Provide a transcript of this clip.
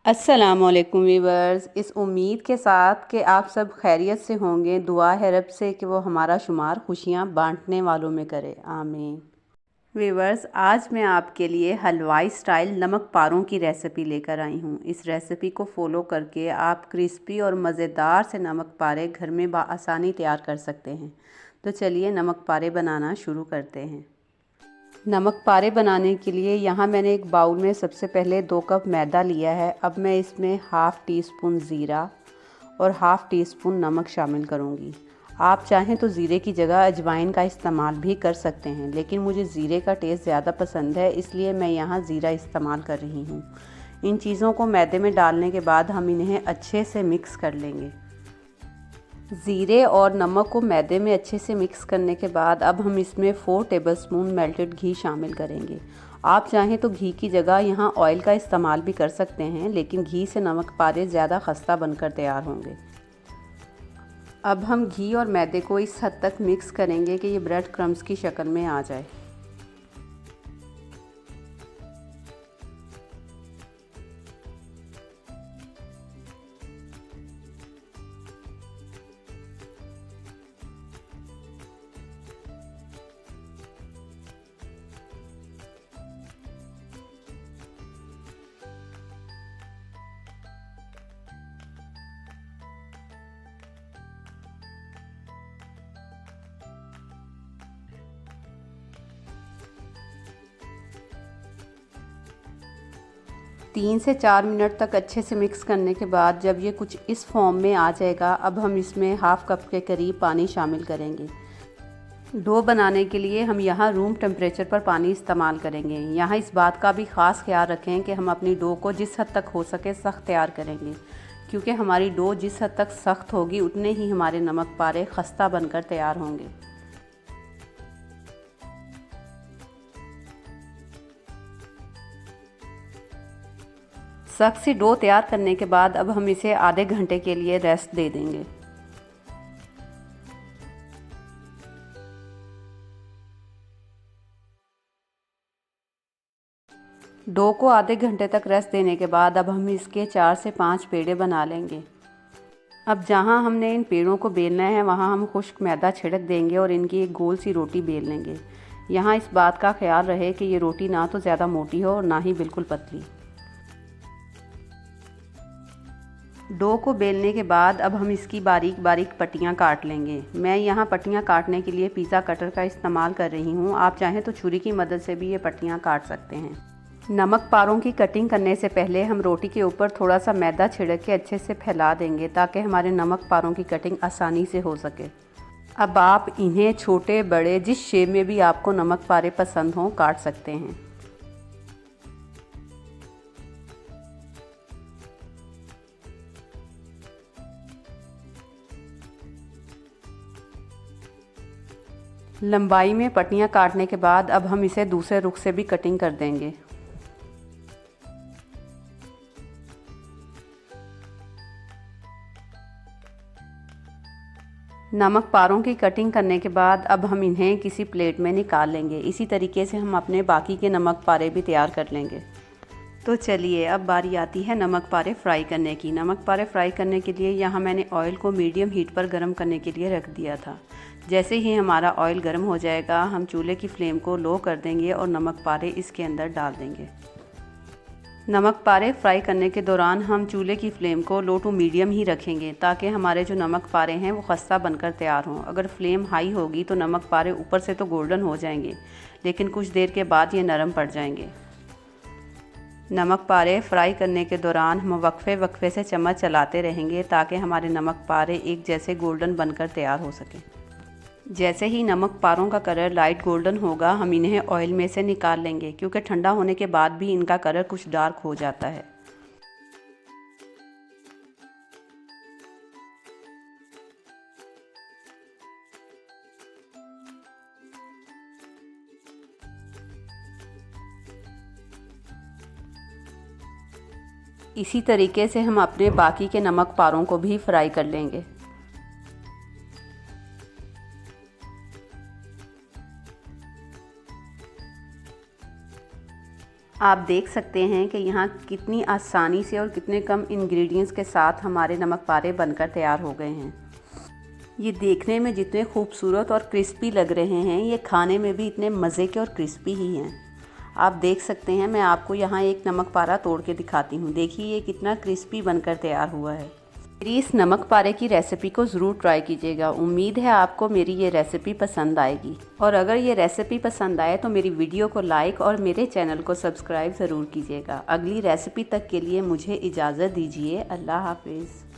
अस्सलामुअलैकुम वीवर्स। इस उम्मीद के साथ कि आप सब खैरियत से होंगे, दुआ है रब से कि वो हमारा शुमार खुशियाँ बांटने वालों में करे, आमीन। वीवर्स, आज मैं आपके लिए हलवाई स्टाइल नमक पारों की रेसिपी लेकर आई हूँ। इस रेसिपी को फॉलो करके आप क्रिस्पी और मज़ेदार से नमक पारे घर में आसानी तैयार कर सकते हैं। तो चलिए नमक पारे बनाना शुरू करते हैं। नमक पारे बनाने के लिए यहाँ मैंने एक बाउल में सबसे पहले 2 कप मैदा लिया है। अब मैं इसमें हाफ़ टी स्पून ज़ीरा और हाफ़ टी स्पून नमक शामिल करूँगी। आप चाहें तो ज़ीरे की जगह अजवाइन का इस्तेमाल भी कर सकते हैं, लेकिन मुझे ज़ीरे का टेस्ट ज़्यादा पसंद है, इसलिए मैं यहाँ ज़ीरा इस्तेमाल कर रही हूँ। इन चीज़ों को मैदे में डालने के बाद हम इन्हें अच्छे से मिक्स कर लेंगे। ज़ीरे और नमक को मैदे में अच्छे से मिक्स करने के बाद अब हम इसमें 4 टेबलस्पून मेल्टेड घी शामिल करेंगे। आप चाहें तो घी की जगह यहाँ ऑयल का इस्तेमाल भी कर सकते हैं, लेकिन घी से नमक पारे ज़्यादा खस्ता बनकर तैयार होंगे। अब हम घी और मैदे को इस हद तक मिक्स करेंगे कि ये ब्रेड क्रम्स की शक्ल में आ जाए। तीन से 4 मिनट तक अच्छे से मिक्स करने के बाद जब ये कुछ इस फॉर्म में आ जाएगा, अब हम इसमें हाफ़ कप के करीब पानी शामिल करेंगे। डो बनाने के लिए हम यहाँ रूम टेम्परेचर पर पानी इस्तेमाल करेंगे। यहाँ इस बात का भी ख़ास ख्याल रखें कि हम अपनी डो को जिस हद तक हो सके सख्त तैयार करेंगे, क्योंकि हमारी डो जिस हद तक सख्त होगी उतने ही हमारे नमक पारे खस्ता बनकर तैयार होंगे। सख्त सी डो तैयार करने के बाद अब हम इसे आधे घंटे के लिए रेस्ट दे देंगे। डो को आधे घंटे तक रेस्ट देने के बाद अब हम इसके 4 से 5 पेड़े बना लेंगे। अब जहाँ हमने इन पेड़ों को बेलना है वहाँ हम खुश्क मैदा छिड़क देंगे और इनकी एक गोल सी रोटी बेल लेंगे। यहाँ इस बात का ख्याल रहे कि ये रोटी ना तो ज़्यादा मोटी हो और ना ही बिल्कुल पतली। डो को बेलने के बाद अब हम इसकी बारीक बारीक पट्टियाँ काट लेंगे। मैं यहाँ पट्टियाँ काटने के लिए पिज़्ज़ा कटर का इस्तेमाल कर रही हूँ। आप चाहें तो छुरी की मदद से भी ये पट्टियाँ काट सकते हैं। नमक पारों की कटिंग करने से पहले हम रोटी के ऊपर थोड़ा सा मैदा छिड़क के अच्छे से फैला देंगे, ताकि हमारे नमक पारों की कटिंग आसानी से हो सके। अब आप इन्हें छोटे बड़े जिस शेप में भी आपको नमक पारे पसंद हों काट सकते हैं। लंबाई में पट्टियाँ काटने के बाद अब हम इसे दूसरे रुख से भी कटिंग कर देंगे। नमक पारों की कटिंग करने के बाद अब हम इन्हें किसी प्लेट में निकाल लेंगे। इसी तरीके से हम अपने बाकी के नमक पारे भी तैयार कर लेंगे। तो चलिए अब बारी आती है नमक पारे फ्राई करने की। नमक पारे फ्राई करने के लिए यहाँ मैंने ऑयल को मीडियम हीट पर गर्म करने के लिए रख दिया था। जैसे ही हमारा ऑयल गर्म हो जाएगा, हम चूल्हे की फ्लेम को लो कर देंगे और नमक पारे इसके अंदर डाल देंगे। नमक पारे फ्राई करने के दौरान हम चूल्हे की फ्लेम को लो टू मीडियम ही रखेंगे, ताकि हमारे जो नमक पारे हैं वो खस्ता बनकर तैयार हों। अगर फ्लेम हाई होगी तो नमक पारे ऊपर से तो गोल्डन हो जाएंगे, लेकिन कुछ देर के बाद ये नरम पड़ जाएंगे। नमक पारे फ्राई करने के दौरान हम वक्फे वक्फे से चम्मच चलाते रहेंगे, ताकि हमारे नमक पारे एक जैसे गोल्डन बनकर तैयार हो सकें। जैसे ही नमक पारों का कलर लाइट गोल्डन होगा, हम इन्हें ऑयल में से निकाल लेंगे, क्योंकि ठंडा होने के बाद भी इनका कलर कुछ डार्क हो जाता है। इसी तरीके से हम अपने बाकी के नमक पारों को भी फ्राई कर लेंगे। आप देख सकते हैं कि यहाँ कितनी आसानी से और कितने कम इंग्रेडिएंट्स के साथ हमारे नमक पारे बनकर तैयार हो गए हैं। ये देखने में जितने खूबसूरत और क्रिस्पी लग रहे हैं, ये खाने में भी इतने मज़े के और क्रिस्पी ही हैं। आप देख सकते हैं, मैं आपको यहाँ एक नमक पारा तोड़ के दिखाती हूँ। देखिए ये कितना क्रिस्पी बनकर तैयार हुआ है। मेरी इस नमक पारे की रेसिपी को ज़रूर ट्राई कीजिएगा। उम्मीद है आपको मेरी ये रेसिपी पसंद आएगी, और अगर ये रेसिपी पसंद आए तो मेरी वीडियो को लाइक और मेरे चैनल को सब्सक्राइब ज़रूर कीजिएगा। अगली रेसिपी तक के लिए मुझे इजाज़त दीजिए। अल्लाह हाफिज़।